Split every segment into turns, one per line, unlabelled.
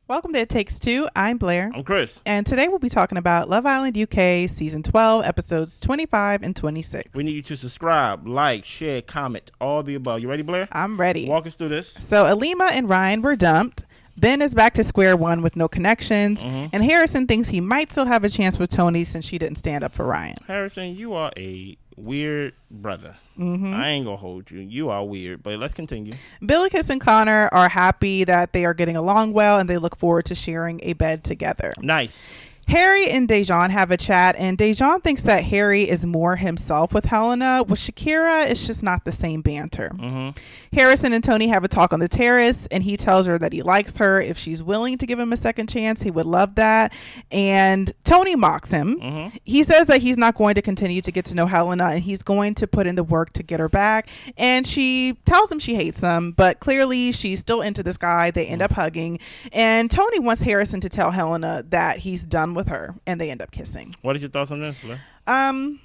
Welcome to It Takes Two. I'm Blair.
I'm Chris.
And today we'll be talking about Love Island UK Season 12, Episodes 25 and 26.
We need you to subscribe, like, share, comment, all the above. You ready, Blair?
I'm ready.
Walk us through this.
So Alima and Ryan were dumped. Ben is back to square one with no connections. And Harrison thinks he might still have a chance with Toni since she didn't stand up for Ryan.
Harrison, you are a weird brother. I ain't gonna hold you. You are weird, but let's continue.
Billikis and Conor are happy that they are getting along well and they look forward to sharing a bed together.
Nice.
Harry and Dejon have a chat, and Dejon thinks that Harry is more himself with Helena. With Shakira, it's just not the same banter. Harrison and Toni have a talk on the terrace, and he tells her that he likes her. If she's willing to give him a second chance, he would love that. And Toni mocks him. He says that he's not going to continue to get to know Helena, and he's going to put in the work to get her back. And she tells him she hates him, but clearly she's still into this guy. They end up hugging, and Toni wants Harrison to tell Helena that he's done with her, and they end up kissing.
What is your thoughts on this, Blair?
I'm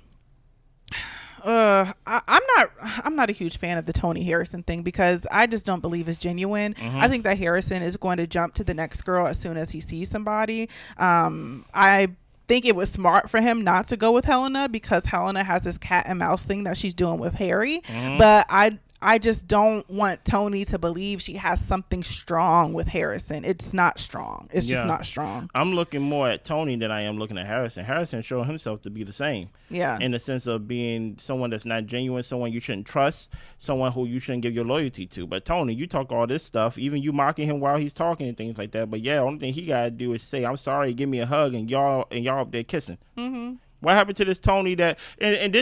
not a huge fan of the Toni Harrison thing because I just don't believe it's genuine. I think that Harrison is going to jump to the next girl as soon as he sees somebody. I think it was smart for him not to go with Helena because Helena has this cat and mouse thing that she's doing with Harry. But I just don't want Toni to believe she has something strong with Harrison. It's not strong. It's just not strong.
I'm looking more at Toni than I am looking at Harrison. Harrison showed himself to be the same.
Yeah.
In the sense of being someone that's not genuine, someone you shouldn't trust, someone who you shouldn't give your loyalty to. But Toni, you talk all this stuff, even you mocking him while he's talking and things like that. But yeah, the only thing he gotta do is say, "I'm sorry, give me a hug," and y'all up there kissing. What happened to this Toni that and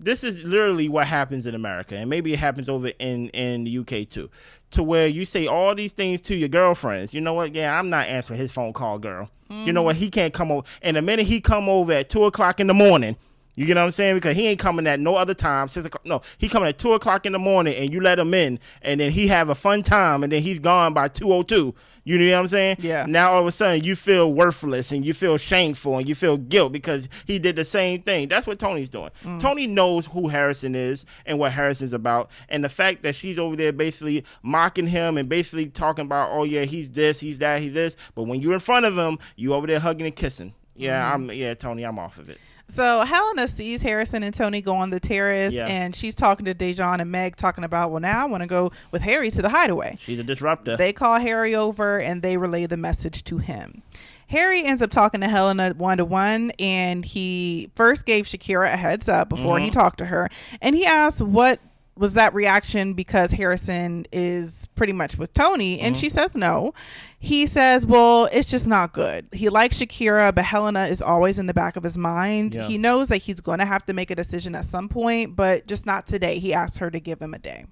this is literally what happens in America, and maybe it happens over in the UK too, to where you say all these things to your girlfriends. You know what? Yeah, I'm not answering his phone call, girl. You know what? He can't come over. And the minute he come over at 2:00 in the morning, you get what I'm saying? Because he ain't coming at no other time. 6 o'clock. No, he coming at 2:00 in the morning, and you let him in, and then he have a fun time, and then he's gone by 2:02. You know what I'm saying?
Yeah.
Now all of a sudden you feel worthless and you feel shameful and you feel guilt because he did the same thing. That's what Toni's doing. Toni knows who Harrison is and what Harrison's about, and the fact that she's over there basically mocking him and basically talking about, oh yeah, he's this, he's that, he's this, but when you're in front of him, you over there hugging and kissing. Yeah, Toni, I'm off of it.
So Helena sees Harrison and Toni go on the terrace, and she's talking to Dejon and Meg, talking about, well, now I want to go with Harry to the hideaway.
She's a disruptor.
They call Harry over, and they relay the message to him. Harry ends up talking to Helena one-to-one, and he first gave Shakira a heads up before he talked to her. And he asked what was that reaction because Harrison is pretty much with Toni, and she says no. He says, well, it's just not good. He likes Shakira, but Helena is always in the back of his mind. He knows that he's going to have to make a decision at some point, but just not today. He asked her to give him a day.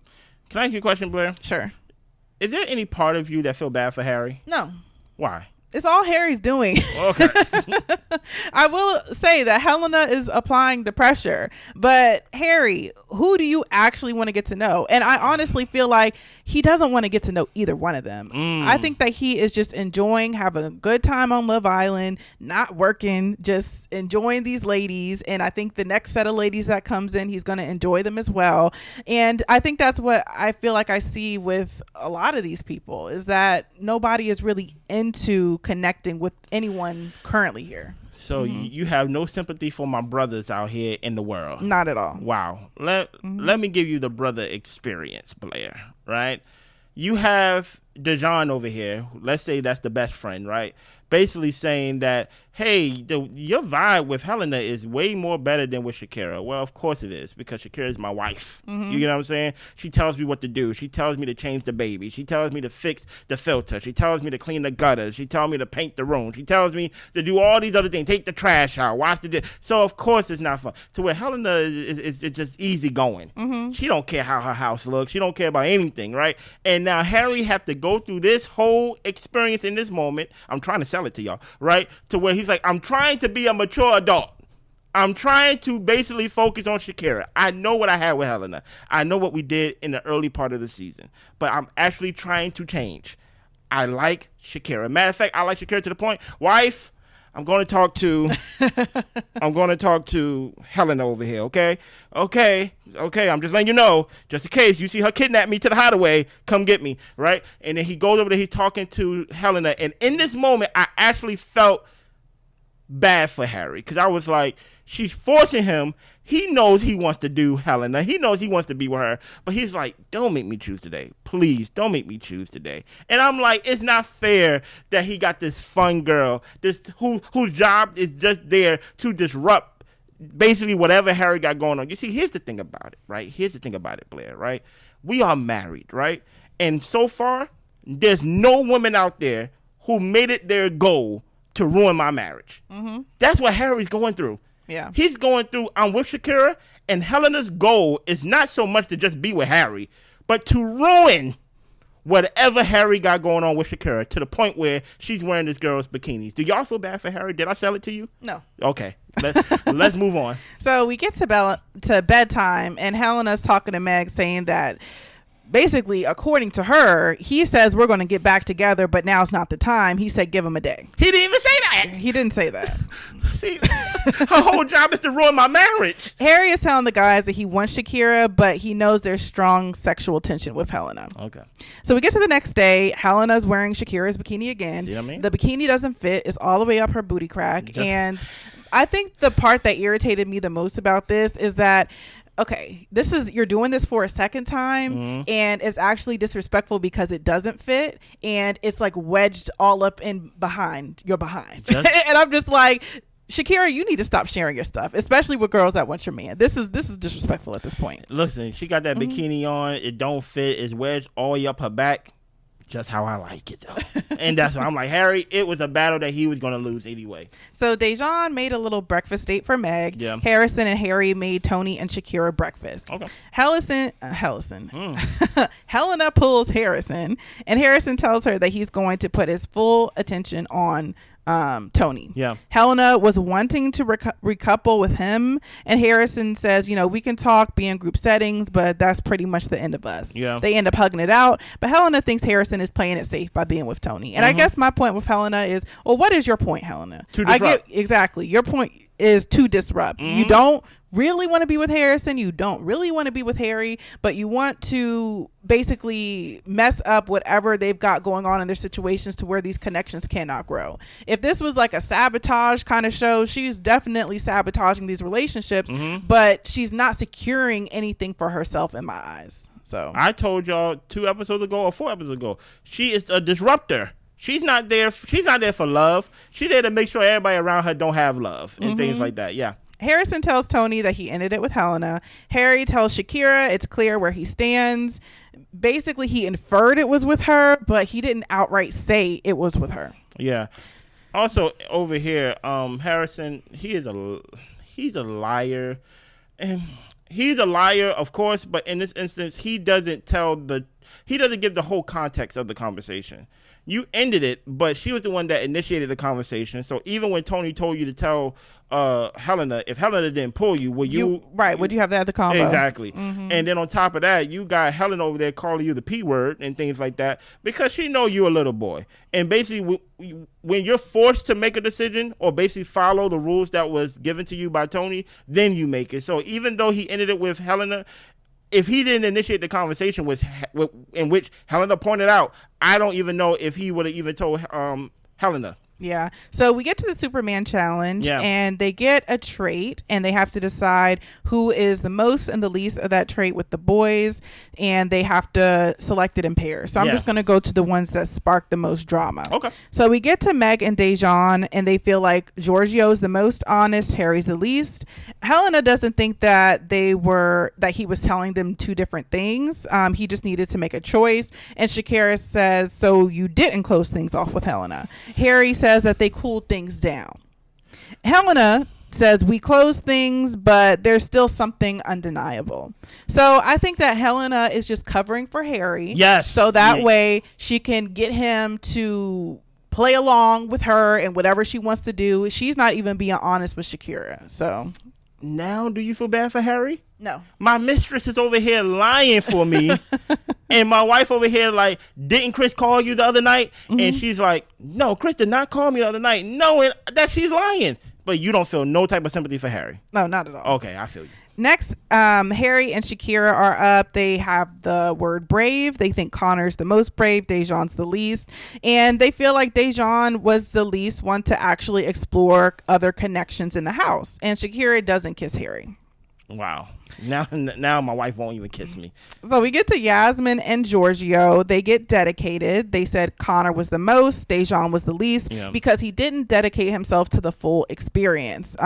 Can I ask you a question, Blair?
Sure.
Is there any part of you that feel bad for Harry?
No.
Why?
It's all Harry's doing.
Okay.
I will say that Helena is applying the pressure, but Harry, who do you actually want to get to know? And I honestly feel like he doesn't want to get to know either one of them. I think that he is just enjoying having a good time on Love Island, not working, just enjoying these ladies. And I think the next set of ladies that comes in, he's going to enjoy them as well. And I think that's what I feel like I see with a lot of these people, is that nobody is really into connecting with anyone currently here.
So you have no sympathy for my brothers out here in the world?
Not at all.
Wow. Let me give you the brother experience, Blair, right? You have Dejon over here. Let's say that's the best friend, right? Basically saying that, hey, your vibe with Helena is way more better than with Shakira. Well, of course it is, because Shakira is my wife. You know what I'm saying? She tells me what to do. She tells me to change the baby. She tells me to fix the filter. She tells me to clean the gutters. She tells me to paint the room. She tells me to do all these other things, take the trash out, wash the dish. So, of course, it's not fun. To where Helena is just easy going. She don't care how her house looks. She don't care about anything, right? And now Harry have to go through this whole experience in this moment. I'm trying to sell it to y'all, right? To where he's like, I'm trying to be a mature adult. I'm trying to basically focus on Shakira. I know what I had with Helena. I know what we did in the early part of the season, but I'm actually trying to change. I like Shakira. Matter of fact, I like Shakira to the point, wife, I'm going to talk to Helena over here, okay? Okay, I'm just letting you know, just in case you see her kidnap me to the hideaway, come get me, right? And then he goes over there, he's talking to Helena, and in this moment, I actually felt bad for Harry, because I was like, she's forcing him. He knows he wants to do Helena. He knows he wants to be with her, but he's like, don't make me choose today. Please, don't make me choose today. And I'm like, it's not fair that he got this fun girl, this whose job is just there to disrupt basically whatever Harry got going on. You see, here's the thing about it, right? Here's the thing about it, Blair, right? We are married, right? And so far, there's no woman out there who made it their goal to ruin my marriage. Mm-hmm. That's what Harry's going through.
Yeah.
He's going through, I'm with Shakira, and Helena's goal is not so much to just be with Harry, but to ruin whatever Harry got going on with Shakira, to the point where she's wearing this girl's bikinis. Do y'all feel bad for Harry? Did I sell it to you?
No.
Okay. Let's move on.
So we get to bedtime, and Helena's talking to Meg, saying that basically, according to her, he says we're going to get back together, but now's not the time. He said give him a day.
He didn't even say that.
He didn't say that.
See, her whole job is to ruin my marriage.
Harry is telling the guys that he wants Shakira, but he knows there's strong sexual tension with Helena.
Okay.
So we get to the next day. Helena's wearing Shakira's bikini again.
See what I mean?
The bikini doesn't fit. It's all the way up her booty crack. And I think the part that irritated me the most about this is that, okay, you're doing this for a second time, and it's actually disrespectful because it doesn't fit, and it's like wedged all up in behind your behind. And I'm just like, Shakira, you need to stop sharing your stuff, especially with girls that want your man. This is disrespectful at this point.
Listen, she got that bikini on. It don't fit. It's wedged all the way up her back. Just how I like it, though. And that's why I'm like, Harry, it was a battle that he was going to lose anyway.
So Dejon made a little breakfast date for Meg.
Yeah.
Harrison and Harry made Toni and Shakira breakfast.
Okay.
Helena pulls Harrison, and Harrison tells her that he's going to put his full attention on Toni.
Yeah.
Helena was wanting to recouple with him, and Harrison says, we can talk, be in group settings, but that's pretty much the end of us.
Yeah.
They end up hugging it out, but Helena thinks Harrison is playing it safe by being with Toni. And I guess my point with Helena is, well, what is your point, Helena?
To disrupt.
Exactly. Your point is to disrupt. You don't really want to be with Harrison. You don't really want to be with Harry, but you want to basically mess up whatever they've got going on in their situations to where these connections cannot grow. If this was like a sabotage kind of show, she's definitely sabotaging these relationships, but she's not securing anything for herself in my eyes. So
I told y'all 2 episodes ago or 4 episodes ago, she is a disruptor. She's not there for love. She's there to make sure everybody around her don't have love and things like that. Yeah.
Harrison tells Toni that he ended it with Helena. Harry tells Shakira it's clear where he stands. Basically, he inferred it was with her, but he didn't outright say it was with her.
Yeah. Also, over here, Harrison, he's a liar. And he's a liar, of course, but in this instance, he doesn't give the whole context of the conversation. You ended it, but she was the one that initiated the conversation. So even when Toni told you to tell Helena, if Helena didn't pull you, would you
have that the combo?
Exactly. And then on top of that, you got Helena over there calling you the P word and things like that because she know you a little boy. And basically, when you're forced to make a decision or basically follow the rules that was given to you by Toni, then you make it. So even though he ended it with Helena, if he didn't initiate the conversation in which Helena pointed out, I don't even know if he would have even told Helena.
Yeah. So we get to the Superman challenge, and they get a trait, and they have to decide who is the most and the least of that trait with the boys, and they have to select it in pairs. So I'm just going to go to the ones that spark the most drama.
Okay.
So we get to Meg and Dejon, and they feel like Giorgio's the most honest, Harry's the least. Helena doesn't think that he was telling them 2 different things. He just needed to make a choice. And Shakira says, so you didn't close things off with Helena. Harry says that they cooled things down. Helena says we closed things, but there's still something undeniable. So I think that Helena is just covering for Harry.
Yes.
So that way she can get him to play along with her and whatever she wants to do. She's not even being honest with Shakira. So
now do you feel bad for Harry?
No.
My mistress is over here lying for me And my wife over here like, didn't Chris call you the other night? And she's like, no, Chris did not call me the other night, knowing that she's lying. But you don't feel no type of sympathy for Harry.
No, not at all.
Okay, I feel you.
Next, Harry and Shakira are up. They have the word brave. They think Conor's the most brave. Dejon's the least. And they feel like Dejon was the least one to actually explore other connections in the house. And Shakira doesn't kiss Harry.
Wow. Now my wife won't even kiss me.
So we get to Yasmin and Giorgio. They get dedicated. They said Conor was the most, Dejon was the least, because he didn't dedicate himself to the full experience.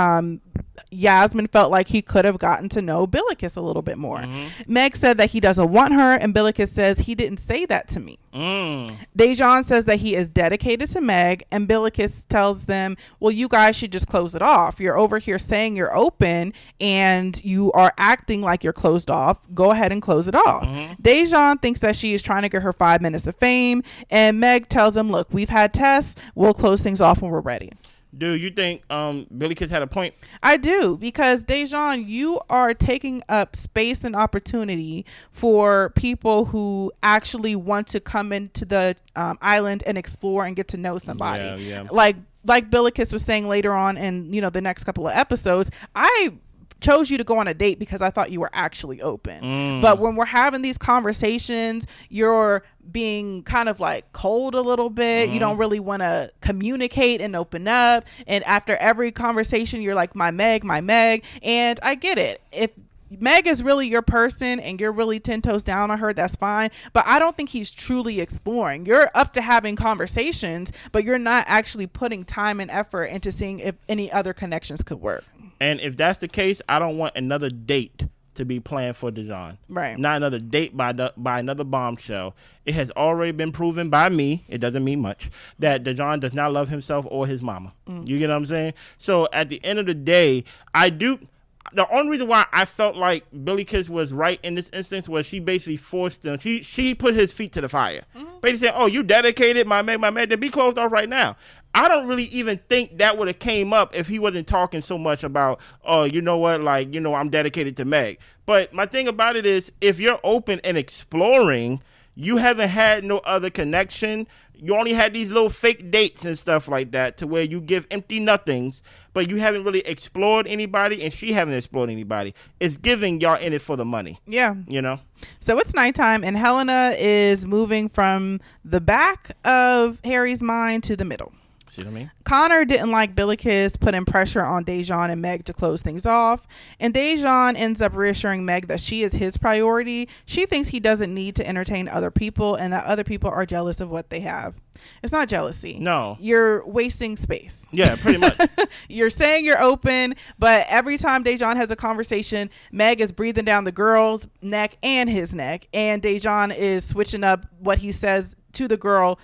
Yasmin felt like he could have gotten to know Billikis a little bit more. Meg said that he doesn't want her, and Billikis says he didn't say that to me. Dejon says that he is dedicated to Meg, and Billikis tells them, well, you guys should just close it off. You're over here saying you're open and you are acting like you're closed off. Go ahead and close it off. Dejon thinks that she is trying to get her 5 minutes of fame, and Meg tells him, look, we've had tests. We'll close things off when we're ready.
Do you think Billikis had a point?
I do, because Dejon, you are taking up space and opportunity for people who actually want to come into the island and explore and get to know somebody. Like Billikis was saying later on in the next couple of episodes, I chose you to go on a date because I thought you were actually open. But when we're having these conversations, you're being kind of like cold a little bit. You don't really want to communicate and open up. And after every conversation, you're like, my Meg. And I get it. If Meg is really your person and you're really 10 toes down on her, that's fine. But I don't think he's truly exploring. You're up to having conversations, but you're not actually putting time and effort into seeing if any other connections could work.
And if that's the case, I don't want another date to be planned for Dejon. Right. Not another date by another bombshell. It has already been proven by me, it doesn't mean much, that Dejon does not love himself or his mama. You get what I'm saying? So at the end of the day, the only reason why I felt like Billikis was right in this instance was she basically forced him. She put his feet to the fire. Basically saying, oh, you dedicated, my man, then be closed off right now. I don't really even think that would have came up if he wasn't talking so much about, oh, you know what, like, I'm dedicated to Meg. But my thing about it is, if you're open and exploring, you haven't had no other connection. You only had these little fake dates and stuff like that to where you give empty nothings, but you haven't really explored anybody, and she haven't explored anybody. It's giving y'all in it for the money. Yeah.
So it's nighttime, and Helena is moving from the back of Harry's mind to the middle.
See what I mean?
Conor didn't like Billikis putting pressure on Dejon and Meg to close things off, and Dejon ends up reassuring Meg that she is his priority. She thinks he doesn't need to entertain other people and that other people are jealous of what they have. It's not jealousy. No. You're wasting space.
Yeah, pretty much.
You're saying you're open, but every time Dejon has a conversation, Meg is breathing down the girl's neck and his neck, and Dejon is switching up what he says to the girl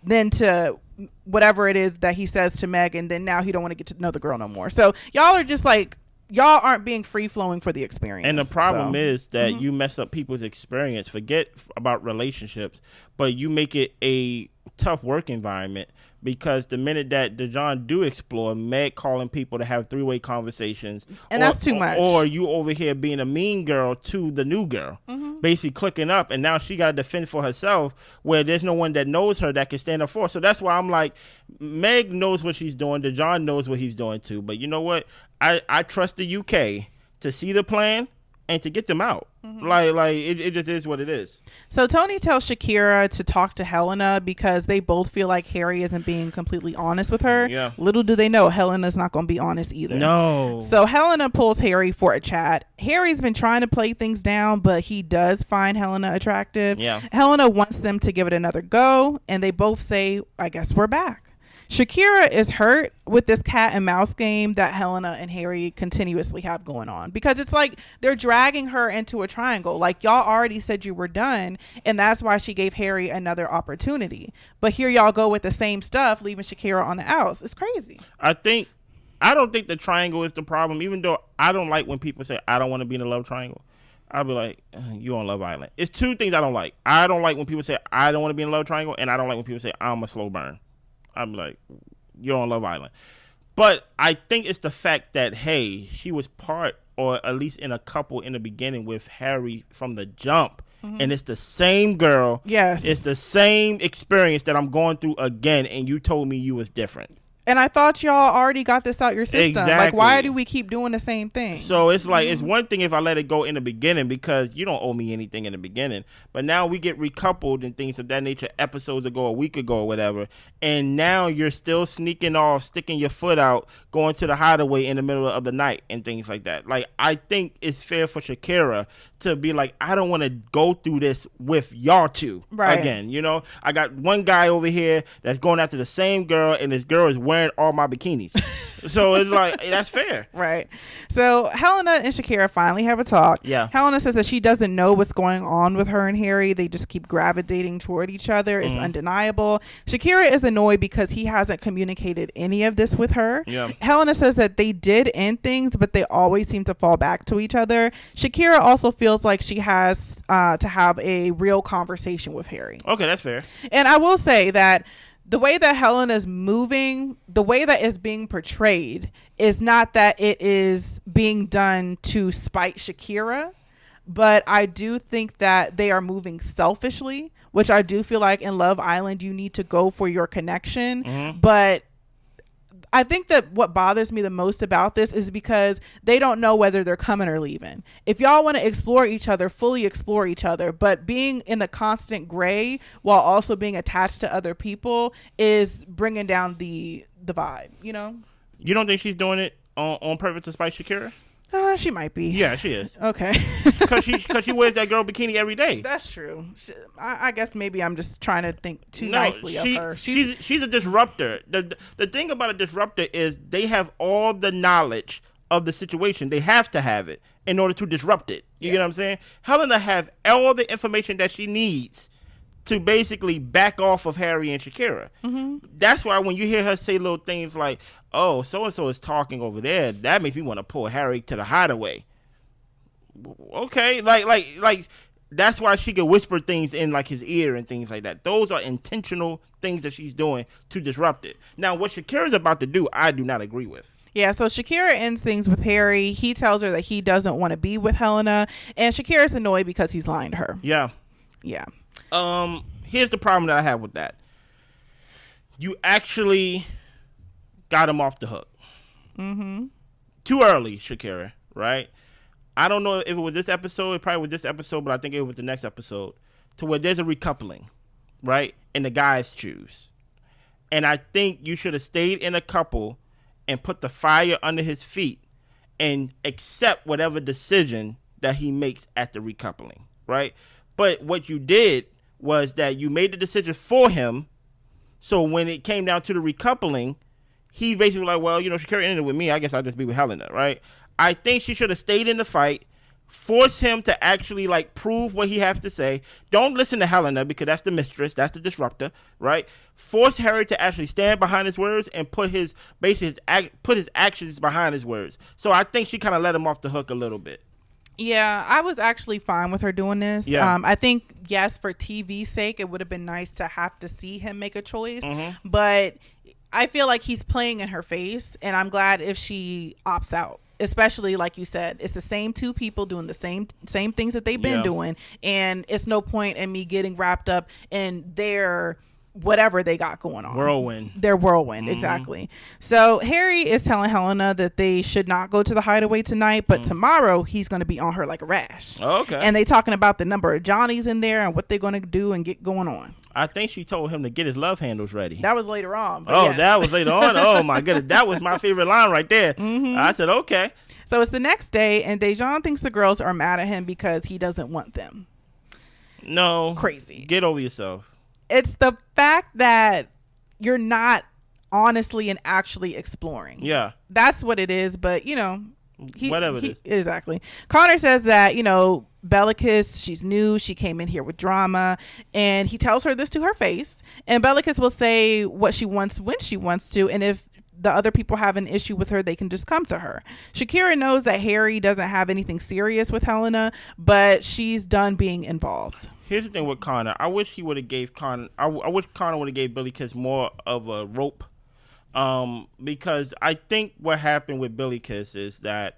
then to whatever it is that he says to Meg, and then now he don't want to get to know the girl no more. So y'all are just like, y'all aren't being free flowing for the experience.
And the problem is that you mess up people's experience. Forget about relationships, but you make it a tough work environment, because the minute that Dejon do explore, Meg calling people to have three-way conversations,
and that's too much.
Or you over here being a mean girl to the new girl, basically clicking up, and now she got to defend for herself where there's no one that knows her that can stand up for her. So that's why I'm like, Meg knows what she's doing, Dejon knows what he's doing too. But you know what? I trust the UK to see the plan and to get them out. It just is what it is.
So Toni tells Shakira to talk to Helena because they both feel like Harry isn't being completely honest with her. Yeah. Little do they know, Helena's not going to be honest either.
No.
So Helena pulls Harry for a chat. Harry's been trying to play things down, but he does find Helena attractive. Yeah. Helena wants them to give it another go, and they both say, I guess we're back. Shakira is hurt with this cat and mouse game that Helena and Harry continuously have going on, because it's like they're dragging her into a triangle. Like, y'all already said you were done, and that's why she gave Harry another opportunity. But here y'all go with the same stuff, leaving Shakira on the outs. It's crazy.
I don't think the triangle is the problem, even though I don't like when people say, I don't want to be in a love triangle. I'll be like, you on Love Island. It's two things I don't like. I don't like when people say, I don't want to be in a love triangle, and I don't like when people say, I'm a slow burn. I'm like, you're on Love Island. But I think it's the fact that, hey, she was part, or at least in a couple in the beginning with Harry from the jump. and it's the same girl.
Yes.
It's the same experience that I'm going through again, and you told me you was different.
And I thought y'all already got this out your system.
Exactly.
Like, why do we keep doing the same thing?
So it's like, it's one thing if I let it go in the beginning because you don't owe me anything in the beginning. But now we get recoupled and things of that nature episodes ago, a week ago, or whatever. And now you're still sneaking off, sticking your foot out, going to the hideaway in the middle of the night and things like that. Like, I think it's fair for Shakira to be like, I don't want to go through this with y'all two again. You know, I got one guy over here that's going after the same girl, and this girl is wearing all my bikinis. So it's like, that's fair.
Right. So Helena and Shakira finally have a talk.
Yeah.
Helena says that she doesn't know what's going on with her and Harry. They just keep gravitating toward each other. It's undeniable. Shakira is annoyed because he hasn't communicated any of this with her.
Yeah.
Helena says that they did end things, but they always seem to fall back to each other. Shakira also feels like she has to have a real conversation with Harry.
Okay, that's fair.
And I will say that the way that Helena's moving, the way that is being portrayed is not that it is being done to spite Shakira, but I do think that they are moving selfishly, which I do feel like in Love Island, you need to go for your connection. But I think that what bothers me the most about this is because they don't know whether they're coming or leaving. If y'all want to explore each other, fully explore each other, but being in the constant gray while also being attached to other people is bringing down the vibe, you know?
You don't think she's doing it on purpose to spite Shakira?
She might be.
Yeah, she is.
Okay.
Because she wears that girl bikini every day.
That's true. I guess maybe I'm just trying to think too nicely of her.
She's a disruptor. The thing about a disruptor is they have all the knowledge of the situation. They have to have it in order to disrupt it. You get what I'm saying? Helena have all the information that she needs to basically back off of Harry and Shakira. That's why when you hear her say little things like, oh, so-and-so is talking over there, that makes me want to pull Harry to the hideaway. Okay, like that's why she could whisper things in like his ear and things like that. Those are intentional things that she's doing to disrupt it. Now, what Shakira's about to do, I do not agree with.
Yeah, so Shakira ends things with Harry. He tells her that he doesn't want to be with Helena, and Shakira's annoyed because he's lying to her.
Yeah. Here's the problem that I have with that. You actually got him off the hook. Too early, Shakira, right? I don't know if it was this episode. It probably was this episode, but I think it was the next episode, to where there's a recoupling, right? In the guys choose. And I think you should have stayed in a couple and put the fire under his feet and accept whatever decision that he makes at the recoupling, right? But what you did was that you made the decision for him. So when it came down to the recoupling, he basically was like, well, you know, Shakira ended with me. I guess I'll just be with Helena, right? I think she should have stayed in the fight, force him to actually like prove what he has to say. Don't listen to Helena because that's the mistress, that's the disruptor, right? Force Harry to actually stand behind his words and put his actions behind his words. So I think she kind of let him off the hook a little bit.
Yeah, I was actually fine with her doing this.
Yeah.
I think, yes, for TV's sake, it would have been nice to have to see him make a choice. But I feel like he's playing in her face, and I'm glad if she opts out. Especially, like you said, it's the same two people doing the same things that they've been doing, and it's no point in me getting wrapped up in their whatever they got going on. Their whirlwind, exactly. So Harry is telling Helena that they should not go to the hideaway tonight, but tomorrow he's going to be on her like a rash.
Okay.
And they talking about the number of Johnnies in there and what they're going to do and get going on.
I think she told him to get his love handles ready.
That was later on.
Oh,
yes.
That was later on. Oh my goodness, that was my favorite line right there. I said, okay.
So it's the next day, and Dejon thinks the girls are mad at him because he doesn't want them.
No.
Crazy.
Get over yourself.
It's the fact that you're not honestly and actually exploring.
Yeah.
That's what it is, but, you know.
Whatever it is.
Exactly. Conor says that, you know, Bellicus, she's new. She came in here with drama. And he tells her this to her face. And Bellicus will say what she wants when she wants to. And if the other people have an issue with her, they can just come to her. Shakira knows that Harry doesn't have anything serious with Helena, but she's done being involved.
Here's the thing with Conor. I wish he would have gave Conor. I wish Conor would have gave Billy Kiss more of a rope, because I think what happened with Billy Kiss is that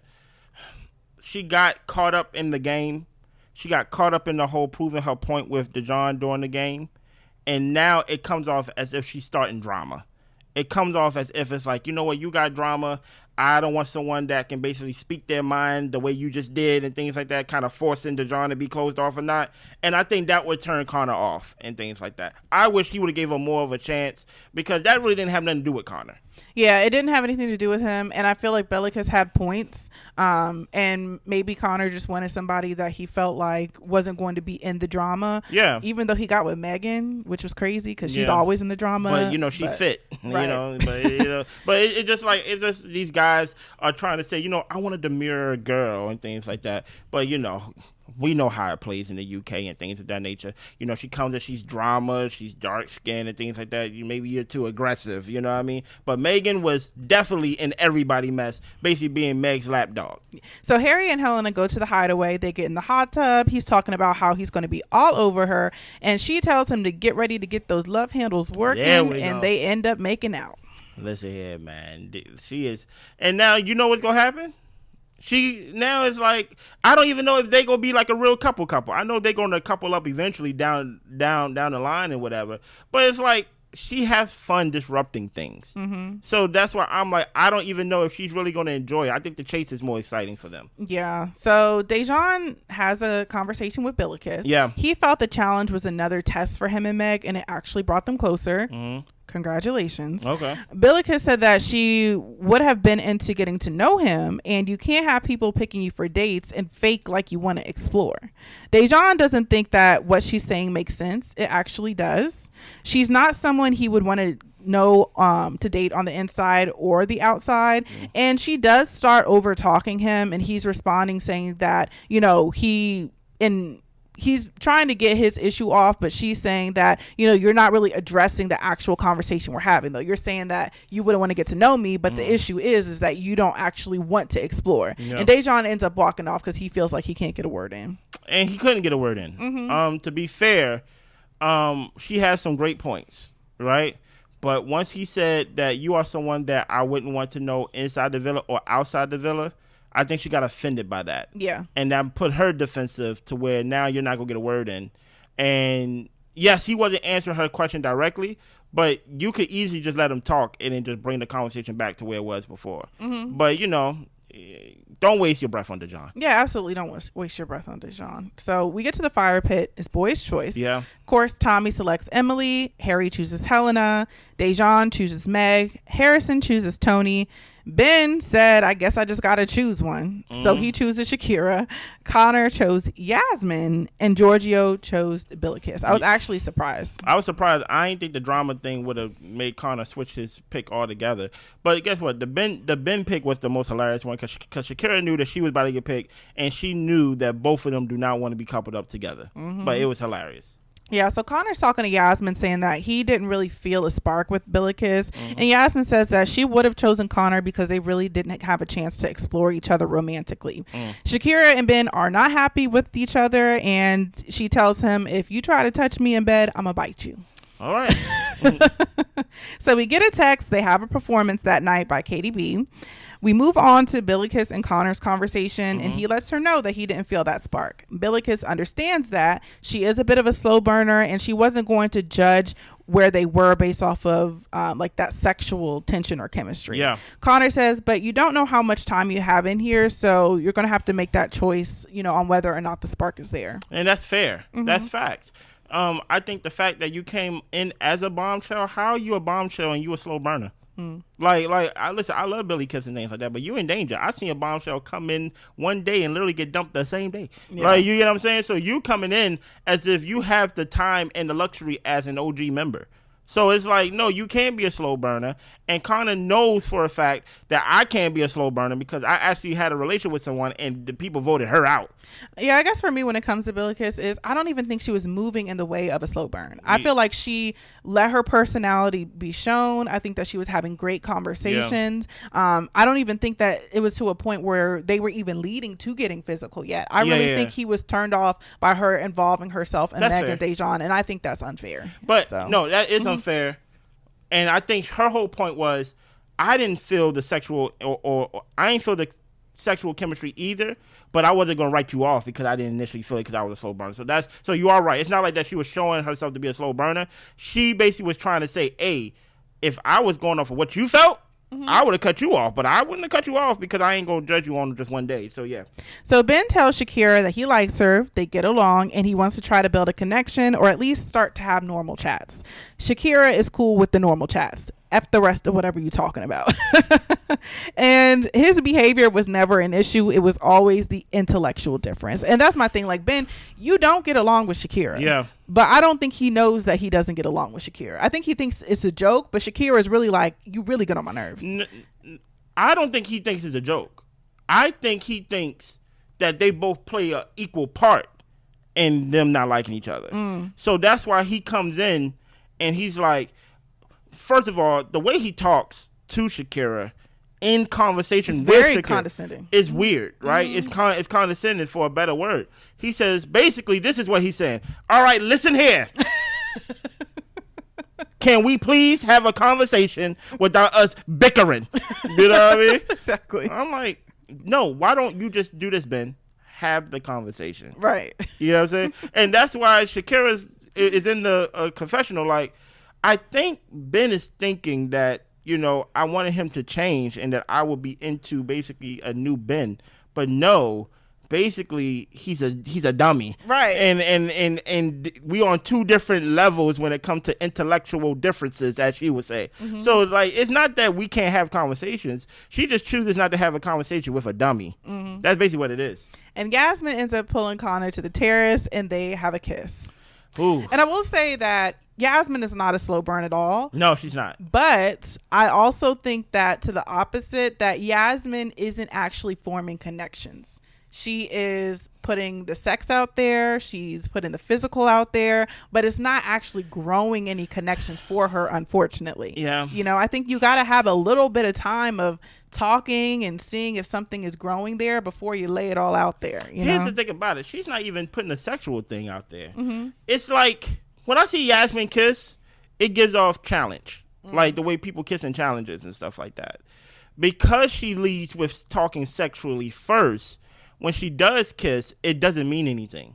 she got caught up in the game. she got caught up in the whole proving her point with dejon during the game, and now it comes off as if she's starting drama. It comes off as if it's like, you know what, you got drama. I don't want someone that can basically speak their mind the way you just did and things like that, kind of forcing dejon to be closed off or not. And I think that would turn Conor off and things like that. I wish he would have gave her more of a chance, because that really didn't have nothing to do with Conor.
Yeah, it didn't have anything to do with him, and I feel like Bellicus had points, and maybe Conor just wanted somebody that he felt like wasn't going to be in the drama.
Yeah.
Even though he got with Megan, which was crazy because she's always in the drama.
But she's fit. Right. But it just like, it's just these guys are trying to say, I want a demure girl and things like that. But we know how it plays in the UK and things of that nature. She comes and she's drama, she's dark skinned and things like that. Maybe you're too aggressive, you know what I mean? But Megan was definitely in everybody mess, basically being Meg's lapdog.
So Harry and Helena go to the hideaway. They get in the hot tub. He's talking about how he's going to be all over her, and she tells him to get ready to get those love handles working, and they end up making out.
Listen here, man. She is, and now you know what's gonna happen. She now is like, I don't even know if they gonna be like a real couple. I know they're gonna couple up eventually down the line and whatever. But it's like, she has fun disrupting things. Mm-hmm. So that's why I'm like, I don't even know if she's really gonna enjoy it. I think the chase is more exciting for them.
Yeah. So Dejon has a conversation with Bellicus.
Yeah.
He felt the challenge was another test for him and Meg, and it actually brought them closer. Mm-hmm. Congratulations.
Okay.
Bellicus said that she would have been into getting to know him, and you can't have people picking you for dates and fake like you want to explore. Dejon doesn't think that what she's saying makes sense. It actually does. She's not someone he would want to know to date on the inside or the outside. And she does start over talking him, and he's responding saying that, he's trying to get his issue off, but she's saying that, you're not really addressing the actual conversation we're having, though. You're saying that you wouldn't want to get to know me, but the issue is that you don't actually want to explore. Yep. And Dejon ends up walking off because he feels like he can't get a word in.
And he couldn't get a word in. Mm-hmm. To be fair, she has some great points, right? But once he said that you are someone that I wouldn't want to know inside the villa or outside the villa, I think she got offended by that. Yeah. And that put her defensive to where now you're not going to get a word in. And yes, he wasn't answering her question directly, but you could easily just let him talk and then just bring the conversation back to where it was before. Mm-hmm. But, don't waste your breath on Dejon.
Yeah, absolutely don't waste your breath on Dejon. So we get to the fire pit. It's boy's choice.
Yeah.
Of course, Tommy selects Emily. Harry chooses Helena. Dejon chooses Meg. Harrison chooses Toni. Ben said, I guess I just got to choose one. Mm-hmm. So he chooses Shakira. Conor chose Yasmin. And Giorgio chose Bellicus. I was actually surprised.
I was surprised. I didn't think the drama thing would have made Conor switch his pick altogether. But guess what? The Ben pick was the most hilarious one because Shakira knew that she was about to get picked. And she knew that both of them do not want to be coupled up together. Mm-hmm. But it was hilarious.
Yeah, so Conor's talking to Yasmin saying that he didn't really feel a spark with Bellicus. Mm-hmm. And Yasmin says that she would have chosen Conor because they really didn't have a chance to explore each other romantically. Shakira and Ben are not happy with each other, and she tells him, if you try to touch me in bed, I'm going to bite you.
All right.
So we get a text. They have a performance that night by Katie B. We move on to Bellicus and Conor's conversation, and he lets her know that he didn't feel that spark. Bellicus understands that she is a bit of a slow burner, and she wasn't going to judge where they were based off of like that sexual tension or chemistry. Yeah. Conor says, but you don't know how much time you have in here, so you're going to have to make that choice, on whether or not the spark is there.
And that's fair. Mm-hmm. That's facts. I think the fact that you came in as a bombshell, how are you a bombshell and you a slow burner? Like, I love Billy Kiss and things like that, but you in danger. I seen a bombshell come in one day and literally get dumped the same day. Yeah. Like, you get what I'm saying? So you coming in as if you have the time and the luxury as an OG member. So it's like, no, you can't be a slow burner. And Conor knows for a fact that I can't be a slow burner because I actually had a relationship with someone and the people voted her out.
Yeah, I guess for me when it comes to Bellicus is I don't even think she was moving in the way of a slow burn. I feel like she let her personality be shown. I think that she was having great conversations. Yeah. I don't even think that it was to a point where they were even leading to getting physical yet. I really think he was turned off by her involving herself and Meg and Dejon, and I think that's unfair.
But no, that is unfair. And I think her whole point was I didn't feel the sexual or I didn't feel the sexual chemistry either, but I wasn't gonna write you off because I didn't initially feel it because I was a slow burner. So you are right. It's not like that she was showing herself to be a slow burner. She basically was trying to say, hey, if I was going off of what you felt, I would have cut you off, but I wouldn't have cut you off because I ain't gonna judge you on just one day. So yeah.
So Ben tells Shakira that he likes her, they get along, and he wants to try to build a connection or at least start to have normal chats. Shakira is cool with the normal chats. F the rest of whatever you're talking about. And his behavior was never an issue. It was always the intellectual difference. And that's my thing. Like, Ben, you don't get along with Shakira.
Yeah.
But I don't think he knows that he doesn't get along with Shakira. I think he thinks it's a joke, but Shakira is really like, you really get on my nerves.
I don't think he thinks it's a joke. I think he thinks that they both play an equal part in them not liking each other. So that's why he comes in and he's like, first of all, the way he talks to Shakira in conversation with Shakira
condescending.
Is weird, right? It's condescending for a better word. He says, basically, this is what he's saying. All right, listen here. Can we please have a conversation without us bickering? You know what I mean?
Exactly.
I'm like, no, why don't you just do this, Ben? Have the conversation.
Right.
You know what I'm saying? And that's why Shakira is in the confessional like, I think Ben is thinking that, you know, I wanted him to change and that I would be into basically a new Ben. But no, basically he's a dummy.
Right.
And we on two different levels when it comes to intellectual differences, as she would say. So like, it's not that we can't have conversations. She just chooses not to have a conversation with a dummy. That's basically what it is.
And Yasmin ends up pulling Conor to the terrace and they have a kiss.
Ooh.
And I will say that Yasmin is not a slow burn at all.
No, she's not.
But I also think that to the opposite, that Yasmin isn't actually forming connections. She is putting the sex out there. She's putting the physical out there, but it's not actually growing any connections for her, unfortunately.
Yeah.
You know, I think you got to have a little bit of time of talking and seeing if something is growing there before you lay it all out there.
Here's the thing about it. She's not even putting a sexual thing out there. It's like, when I see Yasmin kiss, it gives off challenge. Like the way people kiss in challenges and stuff like that. Because she leads with talking sexually first, when she does kiss, it doesn't mean anything.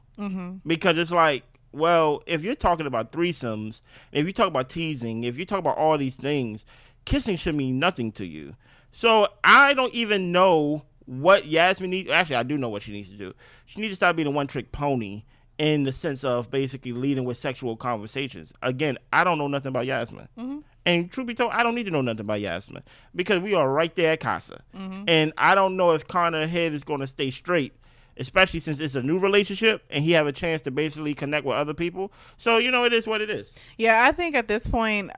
Because it's like, well, if you're talking about threesomes, if you talk about teasing, if you talk about all these things, kissing should mean nothing to you. So I don't even know what Yasmin needs. Actually, I do know what she needs to do. She needs to stop being a one-trick pony in the sense of basically leading with sexual conversations. Again, I don't know nothing about Yasmin. And truth be told, I don't need to know nothing about Yasmin because we are right there at Casa. And I don't know if Connor's head is going to stay straight, especially since it's a new relationship and he have a chance to basically connect with other people. So, you know, it is what it is.
Yeah, I think at this point,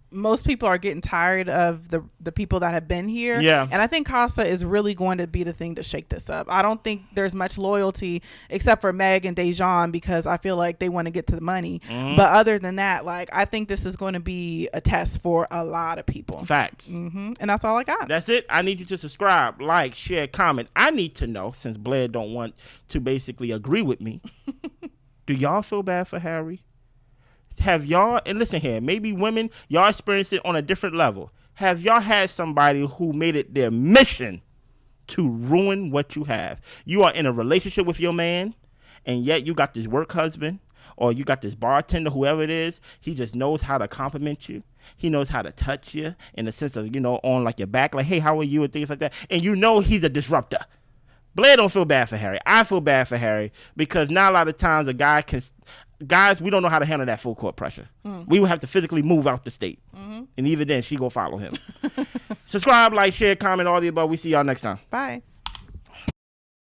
most people are getting tired of the people that have been here.
Yeah.
And I think Casa is really going to be the thing to shake this up. I don't think there's much loyalty except for Meg and Dejon because I feel like they want to get to the money. But other than that, like, I think this is going to be a test for a lot of people.
Facts.
And that's all I got.
That's it. I need you to subscribe, like, share, comment. I need to know, since Blair don't want to basically agree with me, do y'all feel bad for Harry? Have y'all, and listen here, maybe women, y'all experienced it on a different level. Have y'all had somebody who made it their mission to ruin what you have? You are in a relationship with your man, and yet you got this work husband, or you got this bartender, whoever it is, he just knows how to compliment you. He knows how to touch you in the sense of, you know, on like your back, like, hey, how are you, and things like that. And you know he's a disruptor. Blair don't feel bad for Harry. I feel bad for Harry because not a lot of times a guy can... Guys, we don't know how to handle that full court pressure. We will have to physically move out the state. And even then, she go follow him. Subscribe, like, share, comment, all the above. We see y'all next time.
Bye.